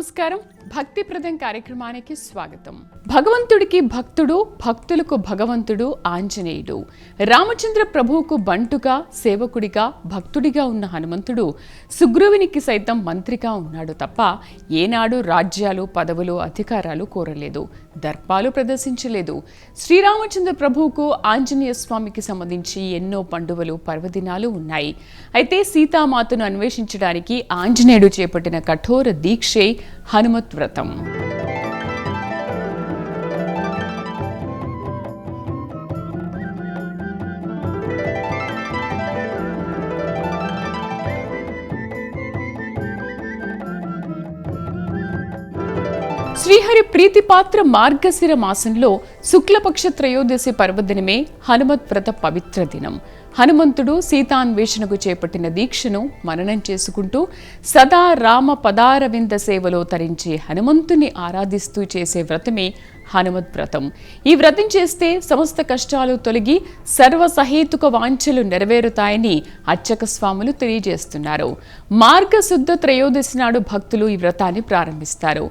నమస్కారం. భక్తిప్రదం కార్యక్రమానికి స్వాగతం. భగవంతుడికి భక్తుడు, భక్తులకు భగవంతుడు ఆంజనేయుడు. రామచంద్ర ప్రభువుకు బంటుగా, సేవకుడిగా, భక్తుడిగా ఉన్న హనుమంతుడు సుగ్రీవునికి సైతం మంత్రిగా ఉన్నాడు తప్ప ఏనాడు రాజ్యాలు, పదవులు, అధికారాలు కోరలేదు, దర్పాలు ప్రదర్శించలేదు. శ్రీరామచంద్ర ప్రభువుకు ఆంజనేయ స్వామికి సంబంధించి ఎన్నో పండుగలు, పర్వదినాలు ఉన్నాయి. అయితే సీతామాతను అన్వేషించడానికి ఆంజనేయుడు చేపట్టిన కఠోర దీక్షే హనుమత్ వ్రతం. శ్రీహరి ప్రీతిపాత్ర మార్గశిర మాసంలో శుక్లపక్ష త్రయోదశి పర్వదినమే హనుమత్ వ్రత పవిత్ర దినం. హనుమంతుడు సీతాన్వేషణకు చేపట్టిన దీక్షను మననం చేసుకుంటూ సదా రామ పదారవింద సేవలో తరించే హనుమంతుని ఆరాధిస్తూ చేసే వ్రతమే హనుమత్ వ్రతం. ఈ వ్రతం చేస్తే సమస్త కష్టాలు తొలగి సర్వసహేతుక వాంఛలు నెరవేరుతాయని అర్చక స్వాములు తెలియజేస్తున్నారు. మార్గశుద్ధ త్రయోదశి నాడు భక్తులు ఈ వ్రతాన్ని ప్రారంభిస్తారు.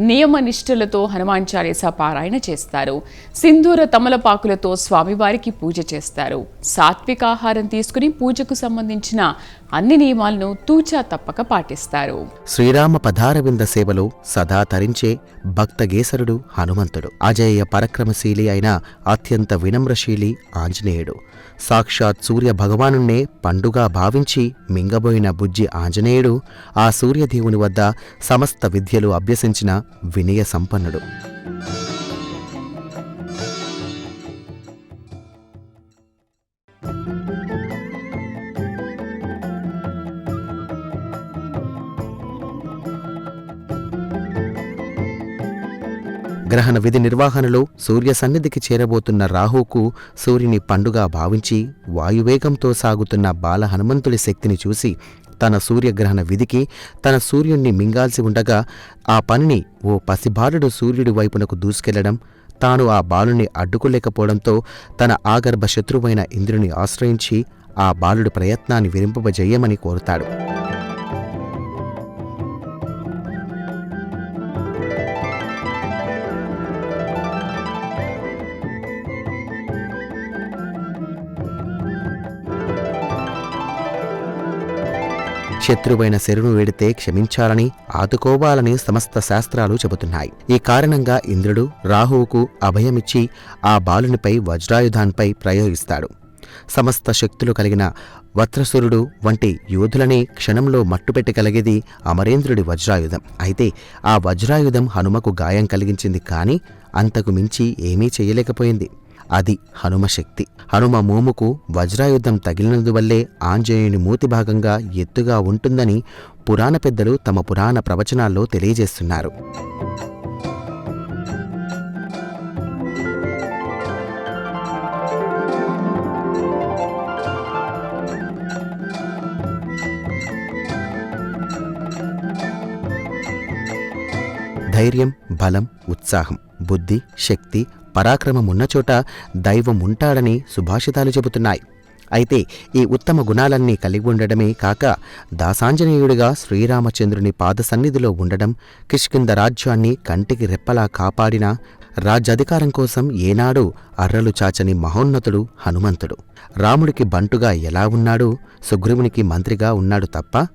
నియమ నిష్ఠలతో హనుమాన్ చాలీసా పారాయణ చేస్తారు. సింధూర తమలపాకులతో స్వామివారికి పూజ చేస్తారు. సాత్విక ఆహారం తీసుకుని పూజకు సంబంధించిన అన్ని నియమాలను తూచా తప్పక పాటిస్తారు. శ్రీరామ పదారవింద సేవలో సదా తరించే భక్తగేసరుడు హనుమంతుడు. అజేయ పరక్రమశీలి అయిన అత్యంత వినమ్రశీలి ఆంజనేయుడు. సాక్షాత్ సూర్య భగవానున్నే పండుగా భావించి మింగబోయిన బుజ్జి ఆంజనేయుడు ఆ సూర్యదేవుని వద్ద సమస్త విద్యలు అభ్యసించిన వినయ సంపన్నుడు. గ్రహణ విధి నిర్వహణలో సూర్య సన్నిధికి చేరబోతున్న రాహుకు సూర్యుని పండుగ భావించి వాయువేగంతో సాగుతున్న బాల హనుమంతుడి శక్తిని చూసి తన సూర్యగ్రహణ విధికి తన సూర్యుణ్ణి మింగాల్సి ఉండగా ఆ పనిని ఓ పసిబాలుడు సూర్యుడి వైపునకు దూసుకెళ్లడం, తాను ఆ బాలుని అడ్డుకోలేకపోవడంతో తన ఆగర్భ శత్రువైన ఇంద్రుని ఆశ్రయించి ఆ బాలుడి ప్రయత్నాన్ని విరింపజేయమని కోరుతాడు. శత్రువైన శరును వేడితే క్షమించాలని, ఆదుకోవాలని సమస్త శాస్త్రాలు చెబుతున్నాయి. ఈ కారణంగా ఇంద్రుడు రాహువుకు అభయమిచ్చి ఆ బాలునిపై వజ్రాయుధాన్పై ప్రయోగిస్తాడు. సమస్త శక్తులు కలిగిన వత్రసురుడు వంటి యోధులని క్షణంలో మట్టుపెట్టగలిగేది అమరేంద్రుడి వజ్రాయుధం. అయితే ఆ వజ్రాయుధం హనుమకు గాయం కలిగించింది, కానీ అంతకు మించి ఏమీ చేయలేకపోయింది. అది హనుమశక్తి. హనుమ మోముకు వజ్రాయుధం తగిలినందువల్లే ఆంజనేయుని మూతి భాగంగా ఎత్తుగా ఉంటుందని పురాణ పెద్దలు తమ పురాణ ప్రవచనాల్లో తెలియజేస్తున్నారు. ధైర్యం, బలం, ఉత్సాహం, బుద్ధి, శక్తి, పరాక్రమం ఉన్నచోట దైవం ఉంటాడని సుభాషితాలు చెబుతున్నాయి. అయితే ఈ ఉత్తమ గుణాలన్నీ కలిగి ఉండడమే కాక దాసాంజనేయుడిగా శ్రీరామచంద్రుని పాదసన్నిధిలో ఉండడం, కిష్కింధ రాజ్యాన్ని కంటికి రెప్పలా కాపాడిన, రాజ్యాధికారం కోసం ఏనాడు అర్రలు చాచని మహోన్నతుడు హనుమంతుడు. రాముడికి బంటుగా ఎలా ఉన్నాడు, సుగ్రీవునికి మంత్రిగా ఉన్నాడు తప్ప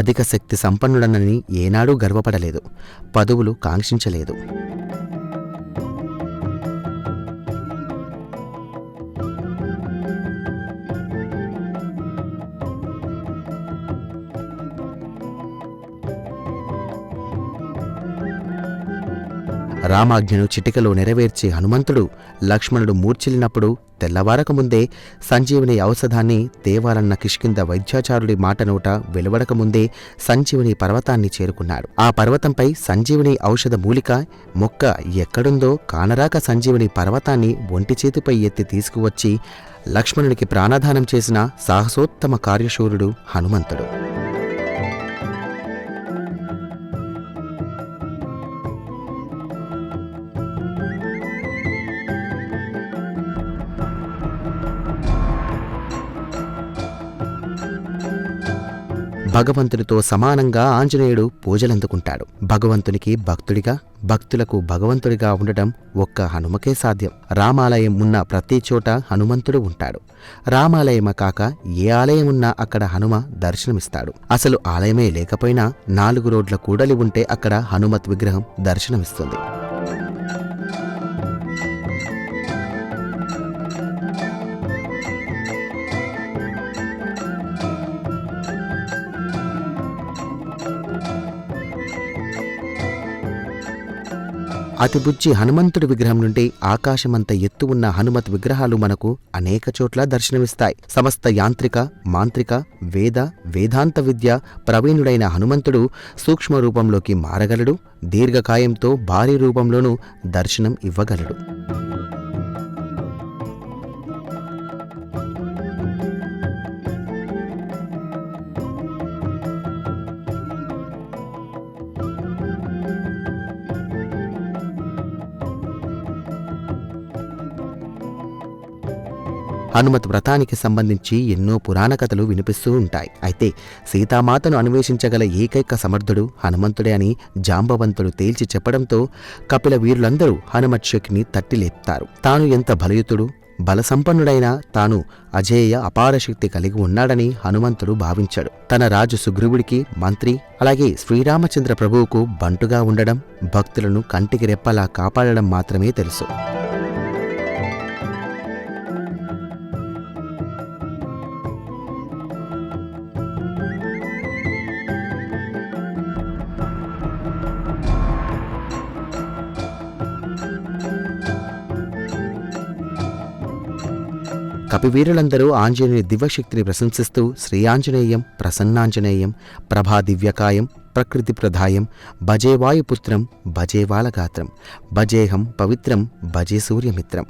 అధిక శక్తి సంపన్నుడనని ఏనాడూ గర్వపడలేదు, పదవులు కాంక్షించలేదు. రామాజ్ఞను చిటికలో నెరవేర్చే హనుమంతుడు లక్ష్మణుడు మూర్ఛిల్లినప్పుడు తెల్లవారకముందే సంజీవని ఔషధాన్ని తేవాలన్న కిష్కింధ వైద్యాచారుడి మాట నోట వెలువడకముందే సంజీవని పర్వతాన్ని చేరుకున్నాడు. ఆ పర్వతంపై సంజీవని ఔషధ మూలిక మొక్క ఎక్కడుందో కానరాక సంజీవని పర్వతాన్ని ఒంటి చేతిపై ఎత్తి తీసుకువచ్చి లక్ష్మణునికి ప్రాణదానం చేసిన సాహసోత్తమ కార్యశూరుడు హనుమంతుడు. భగవంతునితో సమానంగా ఆంజనేయుడు పూజలందుకుంటాడు. భగవంతునికి భక్తుడిగా, భక్తులకు భగవంతుడిగా ఉండటం ఒక్క హనుమకే సాధ్యం. రామాలయం ఉన్న ప్రతి చోట హనుమంతుడు ఉంటాడు. రామాలయమ కాక ఏ ఆలయం ఉన్నా అక్కడ హనుమ దర్శనమిస్తాడు. అసలు ఆలయమే లేకపోయినా 4 రోడ్ల కూడలి ఉంటే అక్కడ హనుమత్ విగ్రహం దర్శనమిస్తుంది. అతిబుజ్జి హనుమంతుడి విగ్రహం నుండి ఆకాశమంత ఎత్తు ఉన్న హనుమత్ విగ్రహాలు మనకు అనేక చోట్ల దర్శనమిస్తాయి. సమస్త యాంత్రిక, మాంత్రిక, వేదాంత విద్య ప్రవీణుడైన హనుమంతుడు సూక్ష్మ రూపంలోకి మారగలడు. దీర్ఘకాయంతో భారీ రూపంలోనూ దర్శనం ఇవ్వగలడు. హనుమత్ వ్రతానికి సంబంధించి ఎన్నో పురాణ కథలు వినిపిస్తూ ఉంటాయి. అయితే సీతామాతను అన్వేషించగల ఏకైక సమర్థుడు హనుమంతుడే అని జాంబవంతుడు తేల్చి చెప్పడంతో కపిల వీరులందరూ హనుమత్ శక్తిని తట్టి లేపుతారు. తాను ఎంత బలయుతుడు, బలసంపన్నుడైనా తాను అజేయ అపార శక్తి కలిగి ఉన్నాడని హనుమంతుడు భావించాడు. తన రాజు సుగ్రీవుడికి మంత్రి, అలాగే శ్రీరామచంద్ర ప్రభువుకు బంటుగా ఉండడం, భక్తులను కంటికి రెప్పలా కాపాడడం మాత్రమే తెలుసు. కపివీరులందరూ ఆంజనేయుని దివ్యశక్తిని ప్రశంసిస్తూ శ్రీ ఆంజనేయం, ప్రసన్నాంజనేయం, ప్రభా దివ్యకాయం, ప్రకృతి ప్రధాయం, భజే వాయుపుత్రం, భజే వాలగాత్రం, భజేహం పవిత్రం, భజే సూర్యమిత్రం,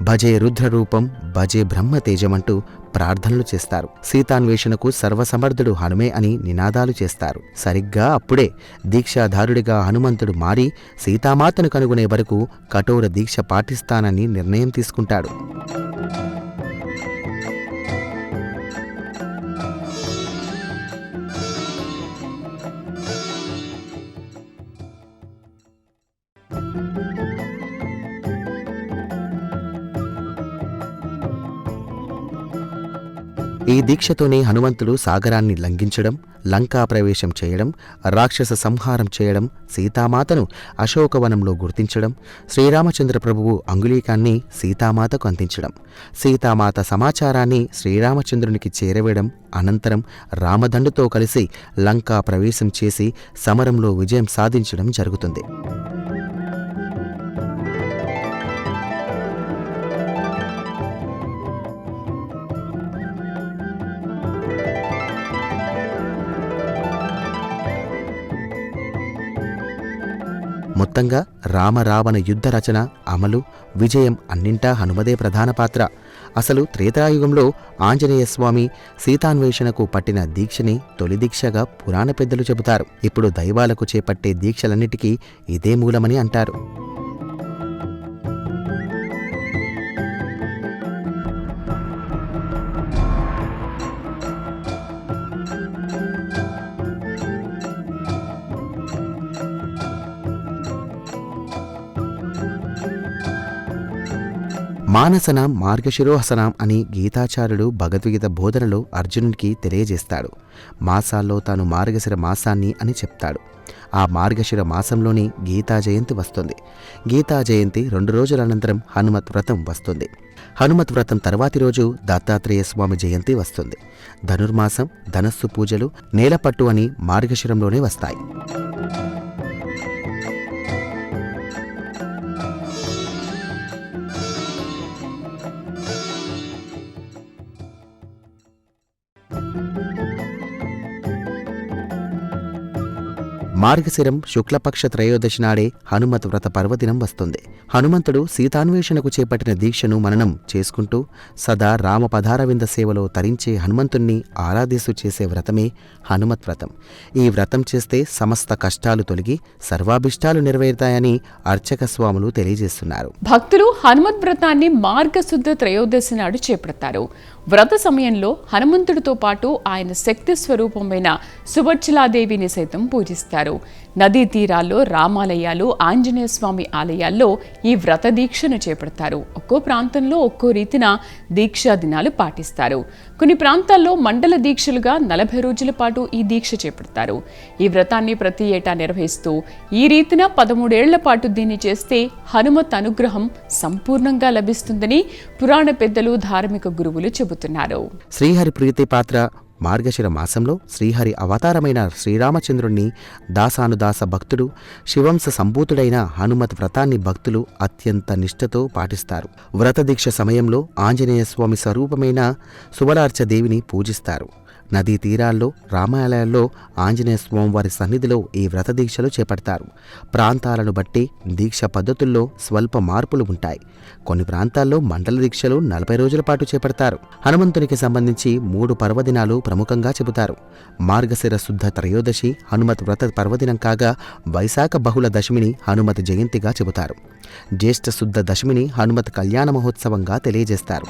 భజే రుద్రరూపం, భజే బ్రహ్మతేజమంటూ ప్రార్థనలు చేస్తారు. సీతాన్వేషణకు సర్వసమర్థుడు హనుమే అని నినాదాలు చేస్తారు. సరిగ్గా అప్పుడే దీక్షాధారుడిగా హనుమంతుడు మారి సీతామాతను కనుగొనే వరకు కఠోర దీక్ష పాటిస్తానని నిర్ణయం తీసుకుంటాడు. ఈ దీక్షతోనే హనుమంతుడు సాగరాన్ని లంఘించడం, లంకా ప్రవేశం చేయడం, రాక్షస సంహారం చేయడం, సీతామాతను అశోకవనంలో గుర్తించడం, శ్రీరామచంద్ర ప్రభువు అంగుళీకాన్ని సీతామాతకు అందించడం, సీతామాత సమాచారాన్ని శ్రీరామచంద్రునికి చేరవేయడం, అనంతరం రామదండుతో కలిసి లంకా ప్రవేశం చేసి సమరంలో విజయం సాధించడం జరుగుతుంది. మొత్తంగా రామరావణ యుద్ధ రచన, అమలు, విజయం అన్నింటా హనుమదే ప్రధాన పాత్ర. అసలు త్రేతాయుగంలో ఆంజనేయస్వామి సీతాన్వేషణకు పట్టిన దీక్షని తొలి దీక్షగా పురాణ పెద్దలు చెబుతారు. ఇప్పుడు దైవాలకు చేపట్టే దీక్షలన్నిటికీ ఇదే మూలమని అంటారు. మానసనాం మార్గశిరోహసనాం అని గీతాచార్యుడు భగవద్గీత బోధనలో అర్జునుడికి తెలియజేస్తాడు. మాసాల్లో తాను మార్గశిర మాసాన్ని అని చెప్తాడు. ఆ మార్గశిర మాసంలోని గీతా జయంతి వస్తుంది. గీతా జయంతి 2 రోజుల అనంతరం హనుమత్ వ్రతం వస్తుంది. హనుమత్ వ్రతం తర్వాతి రోజు దత్తాత్రేయ స్వామి జయంతి వస్తుంది. ధనుర్మాసం, ధనస్సు పూజలు, నేలపట్టు అని మార్గశిరంలోనే వస్తాయి. మార్గశిరం శుక్లపక్ష త్రయోదశి నాడే హనుమత్ వ్రత పర్వదినం వస్తుంది. హనుమంతుడు సీతాన్వేషణకు చేపట్టిన దీక్షను మననం చేసుకుంటూ సదా రామపదారవింద సేవలో తరించే హనుమంతుణ్ణి ఆరాధిస్తూ చేసే వ్రతమే హనుమత్ వ్రతం. ఈ వ్రతం చేస్తే సమస్త కష్టాలు తొలగి సర్వాభిష్టాలు నెరవేరుతాయని అర్చక స్వాములు తెలియజేస్తున్నారు. భక్తులు హనుమత్ వ్రతాన్ని మార్గశుద్ధ త్రయోదశి నాడు చేపడతారు. వ్రత సమయంలో హనుమంతుడితో పాటు ఆయన శక్తి స్వరూపమైన సువర్చలాదేవిని సైతం పూజిస్తారు. నదీ తీరాల్లో రామాలయాలు, ఆంజనేయ స్వామి ఆలయాల్లో ఈ వ్రత దీక్షను చేపడతారు. ఒక్కో ప్రాంతంలో ఒక్కో రీతిన దీక్షా దినాలు పాటిస్తారు. కొన్ని ప్రాంతాల్లో మండల దీక్షలుగా 40 రోజుల పాటు ఈ దీక్ష చేపడతారు. ఈ వ్రతాన్ని ప్రతి ఏటా నిర్వహిస్తూ ఈ రీతిన 13 ఏళ్ల పాటు దీన్ని చేస్తే హనుమత్ అనుగ్రహం సంపూర్ణంగా లభిస్తుందని పురాణ పెద్దలు, ధార్మిక గురువులు చెబుతున్నారు. శ్రీహరి ప్రీతి పాత్ర మార్గశిర మాసంలో శ్రీహరి అవతారమైన శ్రీరామచంద్రుణ్ణి దాసానుదాస భక్తుడు, శివంశ సంభూతుడైన హనుమత్ వ్రతాన్ని భక్తులు అత్యంత నిష్ఠతో పాటిస్తారు. వ్రతదీక్ష సమయంలో ఆంజనేయ స్వామి స్వరూపమైన సుబలార్చదేవిని పూజిస్తారు. నదీ తీరాల్లో, రామాలయాల్లో ఆంజనేయ స్వామివారి సన్నిధిలో ఈ వ్రతదీక్షలు చేపడతారు. ప్రాంతాలను బట్టి దీక్ష పద్ధతుల్లో స్వల్ప మార్పులు ఉంటాయి. కొన్ని ప్రాంతాల్లో మండల దీక్షలు 40 రోజుల పాటు చేపడతారు. హనుమంతునికి సంబంధించి 3 పర్వదినాలు ప్రముఖంగా చెబుతారు. మార్గశిర శుద్ధ త్రయోదశి హనుమత్ వ్రత పర్వదినం కాగా, వైశాఖ బహుళ దశమిని హనుమత్ జయంతిగా చెబుతారు. జ్యేష్ఠ శుద్ధ దశమిని హనుమత్ కళ్యాణ మహోత్సవంగా తెలియజేస్తారు.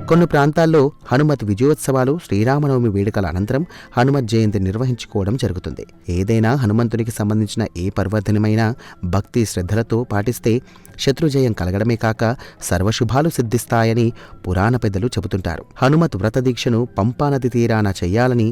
కొన్ని ప్రాంతాల్లో హనుమత్ విజయోత్సవాలు, శ్రీరామనవమి వేడుకల అనంతరం హనుమత్ జయంతి నిర్వహించుకోవడం జరుగుతుంది. ఏదైనా హనుమంతునికి సంబంధించిన ఏ పర్వదినమైనా భక్తి శ్రద్ధలతో పాటిస్తే శత్రుజయం కలగడమే కాక సర్వశుభాలు సిద్ధిస్తాయని పురాణ పెద్దలు చెబుతుంటారు. హనుమత్ వ్రత దీక్షను పంపానది తీరాన చెయ్యాలని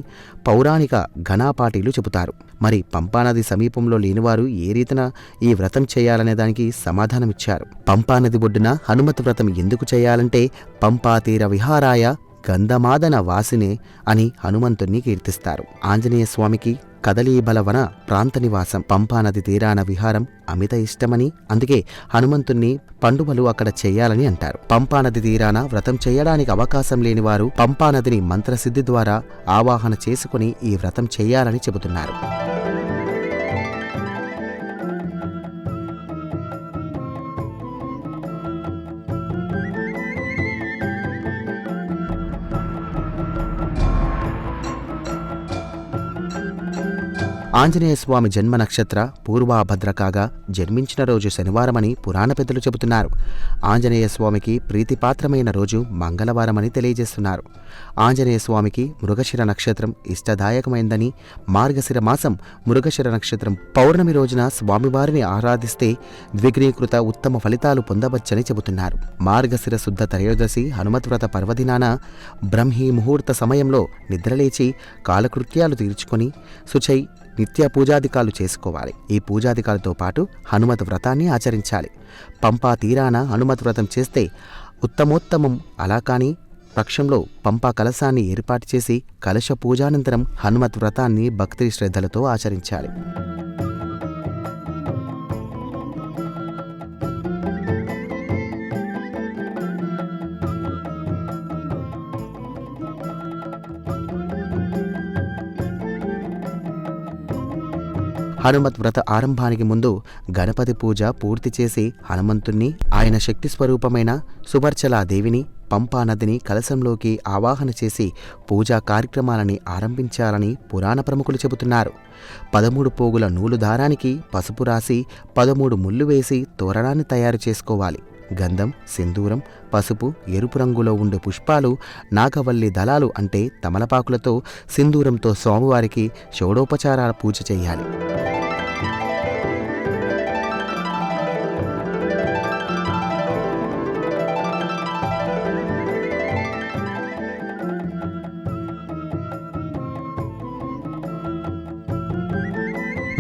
పౌరాణిక ఘనాపాటీలు చెబుతారు. మరి పంపానది సమీపంలో లేనివారు ఏ రీతిన ఈ వ్రతం చేయాలనే దానికి సమాధానమిచ్చారు. పంపానది ఒడ్డున హనుమత్ వ్రతం ఎందుకు చేయాలంటే పంపా తీర విహారాయ గంధమాదన వాసినే అని హనుమంతుణ్ణి కీర్తిస్తారు. ఆంజనేయ స్వామికి కదలీబలవన ప్రాంత నివాసం పంపానది తీరాన విహారం అమిత ఇష్టమని, అందుకే హనుమంతుణ్ణి పండుగలు అక్కడ చేయాలని అంటారు. పంపానది తీరాన వ్రతం చేయడానికి అవకాశం లేని వారు పంపానదిని మంత్రసిద్ధి ద్వారా ఆవాహన చేసుకుని ఈ వ్రతం చేయాలని చెబుతున్నారు. ఆంజనేయ స్వామి జన్మ నక్షత్ర పూర్వాభద్ర కాగా జన్మించిన రోజు శనివారమని పురాణ పెద్దలు చెబుతున్నారు. ఆంజనేయ స్వామికి ప్రీతిపాత్రమైన రోజు మంగళవారమని తెలియజేస్తున్నారు. ఆంజనేయ స్వామికి మృగశిర నక్షత్రం ఇష్టదాయకమైందని, మార్గశిర మాసం మృగశిర నక్షత్రం పౌర్ణమి రోజున స్వామివారిని ఆరాధిస్తే ద్విగ్నీకృత ఉత్తమ ఫలితాలు పొందవచ్చని చెబుతున్నారు. మార్గశిర శుద్ధ త్రయోదశి హనుమత్ వ్రత పర్వదినాన బ్రహ్మీ ముహూర్త సమయంలో నిద్రలేచి కాలకృత్యాలు తీర్చుకొని శుచై నిత్య పూజాధికాలు చేసుకోవాలి. ఈ పూజాధికాలతో పాటు హనుమత్ వ్రతాన్ని ఆచరించాలి. పంపా తీరాన హనుమత్ వ్రతం చేస్తే ఉత్తమోత్తమం. అలా కాని పక్షంలో పంపా కలశాన్ని ఏర్పాటు చేసి కలశ పూజానంతరం హనుమత్ వ్రతాన్ని భక్తి శ్రద్ధలతో ఆచరించాలి. హనుమత్ వ్రత ఆరంభానికి ముందు గణపతి పూజ పూర్తి చేసి హనుమంతుణ్ణి, ఆయన శక్తి స్వరూపమైన సువర్చలాదేవిని, పంపా నదిని కలశంలోకి ఆవాహన చేసి పూజా కార్యక్రమాలని ఆరంభించాలని పురాణ ప్రముఖులు చెబుతున్నారు. 13 పోగుల నూలు దారానికి పసుపు రాసి 13 ముళ్ళు వేసి తోరణాన్ని తయారు చేసుకోవాలి. గంధం, సింధూరం, పసుపు, ఎరుపు రంగులో ఉండే పుష్పాలు, నాగవల్లి దళాలు అంటే తమలపాకులతో సింధూరంతో స్వామివారికి షోడోపచారాల పూజ చేయాలి.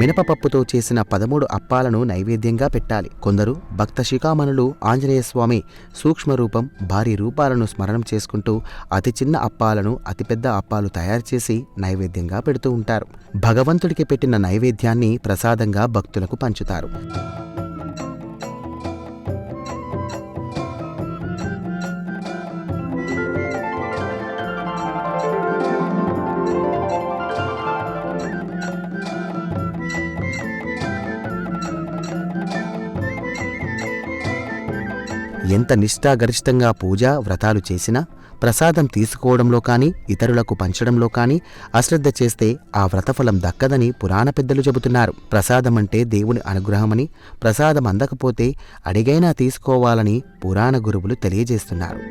మినపపప్పుతో చేసిన 13 అప్పాలను నైవేద్యంగా పెట్టాలి. కొందరు భక్త శిఖామణులు ఆంజనేయస్వామి సూక్ష్మరూపం, భారీ రూపాలను స్మరణం చేసుకుంటూ అతి చిన్న అప్పాలను, అతిపెద్ద అప్పాలు తయారు చేసి నైవేద్యంగా పెడుతూ ఉంటారు. భగవంతుడికి పెట్టిన నైవేద్యాన్ని ప్రసాదంగా భక్తులకు పంచుతారు. ఎంత నిష్ఠాగరిష్టంగా పూజా వ్రతాలు చేసినా ప్రసాదం తీసుకోవడంలో కానీ ఇతరులకు పంచడంలో కానీ అశ్రద్ధ చేస్తే ఆ వ్రతఫలం దక్కదని పురాణ పెద్దలు చెబుతున్నారు. ప్రసాదం అంటే దేవుని అనుగ్రహమని, ప్రసాదం అందకపోతే అడిగైనా తీసుకోవాలని పురాణ గురువులు తెలియజేస్తున్నారు.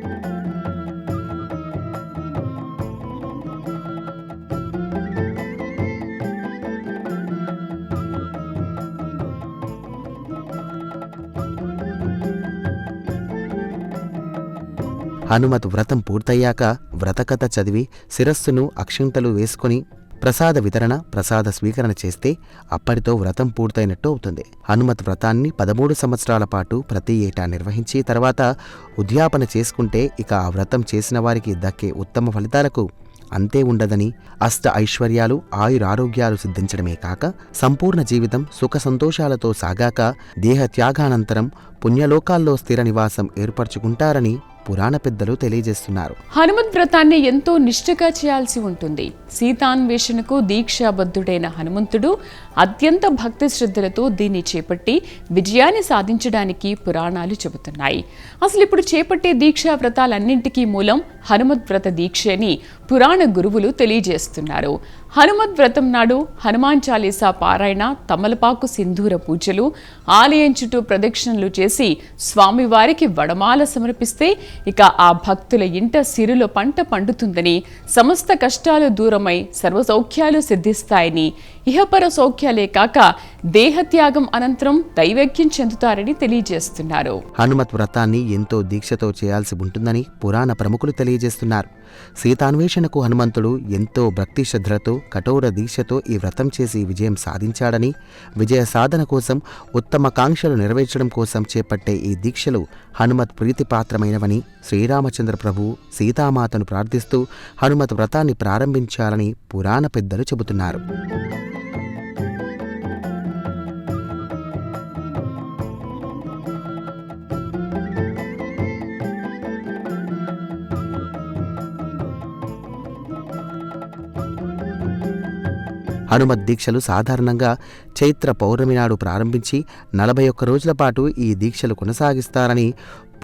హనుమత్ వ్రతం పూర్తయ్యాక వ్రతకథ చదివి శిరస్సును అక్షింతలు వేసుకుని ప్రసాద వితరణ, ప్రసాద స్వీకరణ చేస్తే అప్పటితో వ్రతం పూర్తయినట్టు అవుతుంది. హనుమత్ వ్రతాన్ని 13 సంవత్సరాల పాటు ప్రతి ఏటా నిర్వహించి తర్వాత ఉద్యాపన చేసుకుంటే ఇక ఆ వ్రతం చేసిన వారికి దక్కే ఉత్తమ ఫలితాలకు అంతే ఉండదని, అష్ట ఐశ్వర్యాలు, ఆయురారోగ్యాలు సిద్ధించడమే కాక సంపూర్ణ జీవితం సుఖ సంతోషాలతో సాగాక దేహత్యాగానంతరం పుణ్యలోకాల్లో స్థిర నివాసం ఏర్పరచుకుంటారని పురాణ పెద్దలు తెలియజేస్తున్నారు. హనుమత్ వ్రతాన్ని ఎంతో నిష్ఠగా చేయాల్సి ఉంటుంది. సీతాన్వేషణకు దీక్షాబద్ధుడైన హనుమంతుడు అత్యంత భక్తి శ్రద్ధలతో దీన్ని చేపట్టి విజయాన్ని సాధించడానికి పురాణాలు చెబుతున్నాయి. అసలు ఇప్పుడు చేపట్టే దీక్షా వ్రతాలన్నింటికీ మూలం హనుమత్ వ్రత దీక్ష అని పురాణ గురువులు తెలియజేస్తున్నారు. హనుమత్ వ్రతం నాడు హనుమాన్ చాలీసా పారాయణ, తమలపాకు సింధూర పూజలు, ఆలయం చుట్టూ ప్రదక్షిణలు చేసి స్వామివారికి వడమాల సమర్పిస్తే ఇక ఆ భక్తుల ఇంట సిరుల పంట పండుతుందని, సమస్త కష్టాలు దూరమై సర్వసౌఖ్యాలు సిద్ధిస్తాయని, ఇహపర సౌఖ్యాలే కాక దేహత్యాగం అనంతరం దైవజ్ఞం చెందుతారని తెలియజేస్తున్నారు. హనుమత్ వ్రతాన్ని ఎంతో దీక్షతో చేయాల్సి ఉంటుందని పురాణ ప్రముఖులు తెలియజేస్తున్నారు. సీతాన్వేషణకు హనుమంతుడు ఎంతో భక్తి శ్రద్ధలతో కఠోర దీక్షతో ఈ వ్రతం చేసి విజయం సాధించాడని, విజయ సాధన కోసం ఉత్తమ కాంక్షలు నెరవేర్చడం కోసం చేపట్టే ఈ దీక్షలు హనుమత్ ప్రీతిపాత్రమైనవని శ్రీరామచంద్ర ప్రభువు సీతామాతను ప్రార్థిస్తూ హనుమత్ వ్రతాన్ని ప్రారంభించాలని పురాణ పెద్దలు చెబుతున్నారు. హనుమత్ దీక్షలు సాధారణంగా చైత్ర పౌర్ణమి నాడు ప్రారంభించి 41 రోజుల పాటు ఈ దీక్షలు కొనసాగిస్తారని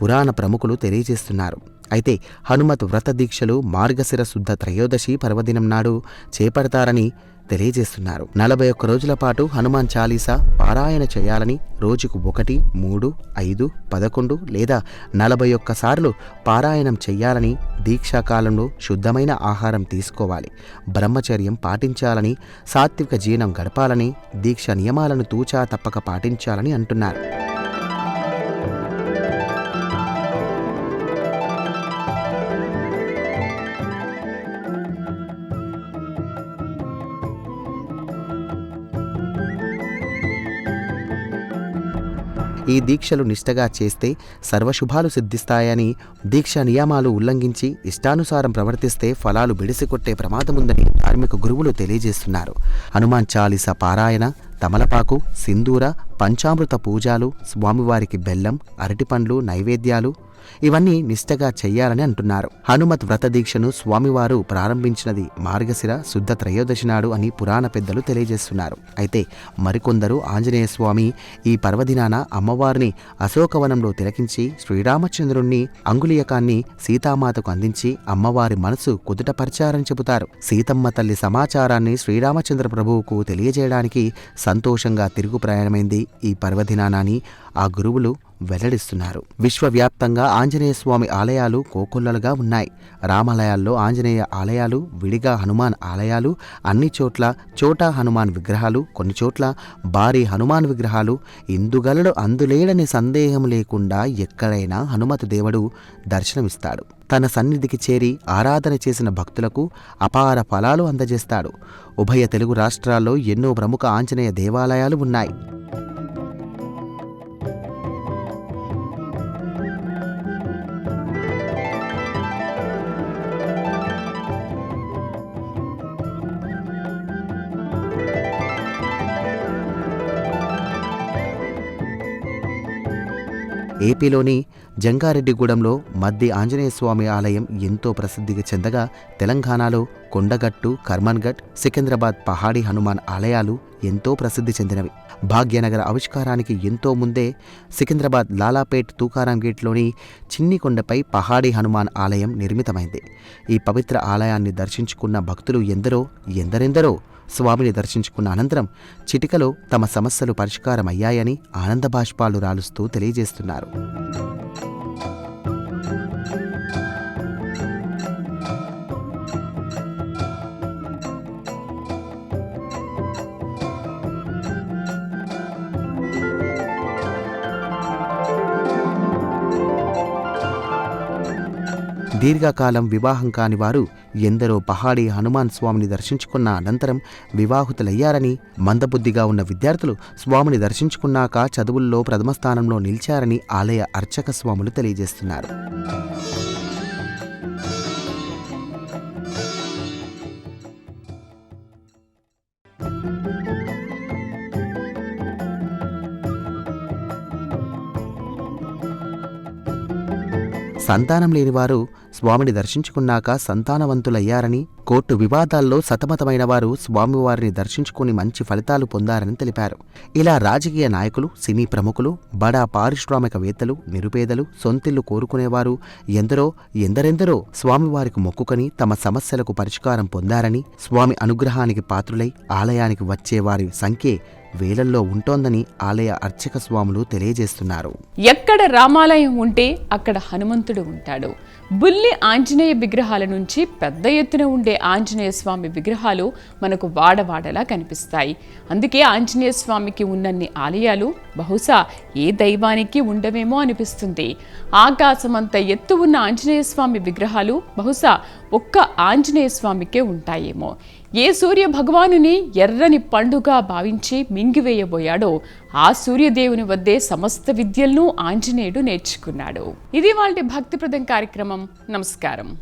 పురాణ ప్రముఖులు తెలియజేస్తున్నారు. అయితే హనుమత్ వ్రత దీక్షలు మార్గశిర శుద్ధ త్రయోదశి పర్వదినం నాడు చేపడతారని తెలియజేస్తున్నారు. 41 రోజుల పాటు హనుమాన్ చాలీసా పారాయణ చేయాలని, రోజుకు 1, 3, 5, 11 లేదా 41 సార్లు పారాయణం చెయ్యాలని, దీక్షాకాలంలో శుద్ధమైన ఆహారం తీసుకోవాలి, బ్రహ్మచర్యం పాటించాలని, సాత్విక జీవనం గడపాలని, దీక్ష నియమాలను తూచా తప్పక పాటించాలని అంటున్నారు. ఈ దీక్షలు నిష్టగా చేస్తే సర్వశుభాలు సిద్ధిస్తాయని, దీక్ష నియమాలు ఉల్లంఘించి ఇష్టానుసారం ప్రవర్తిస్తే ఫలాలు బిడిసికొట్టే ప్రమాదముందని ధార్మిక గురువులు తెలియజేస్తున్నారు. హనుమాన్ చాలీసా పారాయణ, తమలపాకు, సింధూర, పంచామృత పూజలు, స్వామివారికి బెల్లం, అరటిపండ్లు నైవేద్యాలు ఇవన్నీ నిష్టగా చెయ్యాలని అంటున్నారు. హనుమత్ వ్రత దీక్షను స్వామివారు ప్రారంభించినది మార్గశిర శుద్ధ త్రయోదశి నాడు అని పురాణ పెద్దలు తెలియజేస్తున్నారు. అయితే మరికొందరు ఆంజనేయ స్వామి ఈ పర్వదినాన అమ్మవారిని అశోకవనంలో తిలకించి శ్రీరామచంద్రుణ్ణి అంగుళీయకాన్ని సీతామాతకు అందించి అమ్మవారి మనసు కుదుటపరిచారని చెబుతారు. సీతమ్మ తల్లి సమాచారాన్ని శ్రీరామచంద్ర ప్రభువుకు తెలియజేయడానికి సంతోషంగా తిరుగు ప్రయాణమైంది ఈ పర్వదినానని ఆ గురువులు వెల్లడిస్తున్నారు. విశ్వవ్యాప్తంగా ఆంజనేయ స్వామి ఆలయాలు కోకొల్లలుగా ఉన్నాయి. రామాలయాల్లో ఆంజనేయ ఆలయాలు, విడిగా హనుమాన్ ఆలయాలు, అన్ని చోట్ల చోటా హనుమాన్ విగ్రహాలు, కొన్ని చోట్ల భారీ హనుమాన్ విగ్రహాలు, ఇందుగలడు అందులేడని సందేహం లేకుండా ఎక్కడైనా హనుమతు దేవుడు దర్శనమిస్తాడు. తన సన్నిధికి చేరి ఆరాధన చేసిన భక్తులకు అపార ఫలాలు అందజేస్తాడు. ఉభయ తెలుగు రాష్ట్రాల్లో ఎన్నో ప్రముఖ ఆంజనేయ దేవాలయాలు ఉన్నాయి. ఏపీలోని జంగారెడ్డిగూడెంలో మద్ది ఆంజనేయ స్వామి ఆలయం ఎంతో ప్రసిద్ధికి చెందగా తెలంగాణలో కొండగట్టు, కర్మన్ఘట్, సికింద్రాబాద్ పహాడీ హనుమాన్ ఆలయాలు ఎంతో ప్రసిద్ధి చెందినవి. భాగ్యనగర ఆవిష్కారానికి ఎంతో ముందే సికింద్రాబాద్ లాలాపేట్ తూకారాం గేట్లోని చిన్ని కొండపై పహాడీ హనుమాన్ ఆలయం నిర్మితమైంది. ఈ పవిత్ర ఆలయాన్ని దర్శించుకున్న భక్తులు ఎందరెందరో స్వామిని దర్శించుకున్న అనంతరం చిటికలో తమ సమస్యలు పరిష్కారమయ్యాయని ఆనంద బాష్పాలు రాలుస్తూ తెలియజేస్తున్నారు. దీర్ఘకాలం వివాహం కాని వారు ఎందరో పహాడీ హనుమాన్ స్వామిని దర్శించుకున్న అనంతరం వివాహితులయ్యారని, మందబుద్ధిగా ఉన్న విద్యార్థులు స్వామిని దర్శించుకున్నాక చదువుల్లో ప్రథమ స్థానంలో నిలిచారని ఆలయ అర్చక స్వాములు తెలియజేస్తున్నారు. సంతానం లేనివారు స్వామిని దర్శించుకున్నాక సంతానవంతులయ్యారని, కోర్టు వివాదాల్లో సతమతమైన వారు స్వామివారిని దర్శించుకుని మంచి ఫలితాలు పొందారని తెలిపారు. ఇలా రాజకీయ నాయకులు, సినీ ప్రముఖులు, బడా పారిశ్రామికవేత్తలు, నిరుపేదలు, సొంతిల్లు కోరుకునేవారు ఎందరెందరో స్వామివారికి మొక్కుకొని తమ సమస్యలకు పరిష్కారం పొందారని, స్వామి అనుగ్రహానికి పాత్రులై ఆలయానికి వచ్చేవారి సంఖ్యే వేలల్లో ఉంటోందని ఆలయ అర్చక స్వాములు తెలియజేస్తున్నారు. ఎక్కడ రామాలయం ఉంటే అక్కడ హనుమంతుడు ఉంటాడు. బుల్లి ఆంజనేయ విగ్రహాల నుంచి పెద్ద ఎత్తున ఉండే ఆంజనేయ స్వామి విగ్రహాలు మనకు వాడవాడలా కనిపిస్తాయి. అందుకే ఆంజనేయ స్వామికి ఉన్నన్ని ఆలయాలు బహుశా ఏ దైవానికి ఉండవేమో అనిపిస్తుంది. ఆకాశమంత ఎత్తు ఉన్న ఆంజనేయ స్వామి విగ్రహాలు బహుశా ఒక్క ఆంజనేయ స్వామికే ఉంటాయేమో. ఏ సూర్య భగవానుని ఎర్రని పండుగ భావించి మింగివేయబోయాడో ఆ సూర్యదేవుని వద్దే సమస్త విద్యలను ఆంజనేయుడు నేర్చుకున్నాడు. ఇది వాళ్ళ భక్తిప్రదం కార్యక్రమం. నమస్కారం.